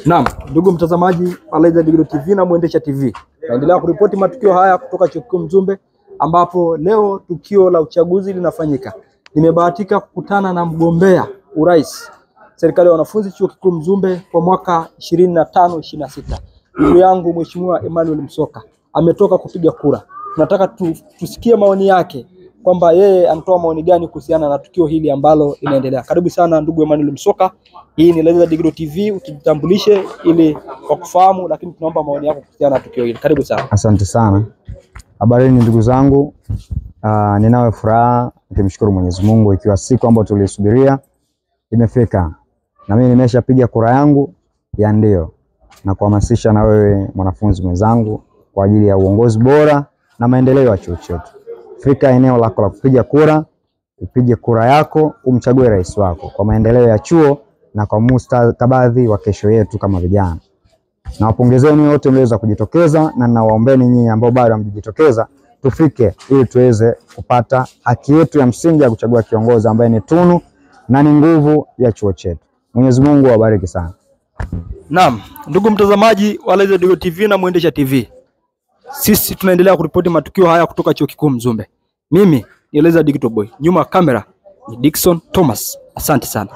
Naam, ndugu mtazamaji wa Laizer Digital TV na Mwendesha TV. Naendelea kuripoti matukio haya kutoka Chuo Kikuu Mzumbe ambapo leo tukio la uchaguzi linafanyika. Nimebahatika kukutana na mgombea urais serikali ya wanafunzi Chuo Kikuu Mzumbe kwa mwaka 25-26. Ndugu yangu Mheshimiwa Emmanuel Msoka ametoka kupiga kura. Tunataka tusikie maoni yake kwamba yeye anatoa maoni gani kuhusiana na tukio hili ambalo linaendelea. Karibu sana ndugu Emmanuel Msoka. Hii ni Laizer Digital TV, ukijitambulishe ili wakufahamu, lakini tunaomba maoni yako kuhusiana na tukio hili. Karibu sana. Asante sana. Habarini ndugu zangu. Ninawe furaha nikimshukuru Mwenyezi Mungu ikiwa siku ambayo tulisubiria imefika. Na mimi nimeshapiga kura yangu ya ndio na kuhamasisha na wewe mwanafunzi mwenzangu kwa ajili ya uongozi bora na maendeleo ya chuo chetu. Fika eneo lako la kupiga kura, upige kura yako, umchague rais wako kwa maendeleo ya chuo na kwa mustakabali wa kesho yetu kama vijana. Na wapongezeni wote mlioweza kujitokeza, na ninawaombeni nyinyi ambao bado hamjitokeza tufike ili tuweze kupata haki yetu ya msingi ya kuchagua kiongozi ambaye ni tunu na ni nguvu ya chuo chetu. Mwenyezi Mungu awabariki sana. Naam, ndugu mtazamaji wa Laizer Digital TV na Mwendesha TV. Sisi tunaendelea kuripoti matukio haya kutoka Chuo Kikuu Mzumbe. Mimi ni Laizer Digital Boy. Nyuma kamera ni Dickson Thomas. Asante sana.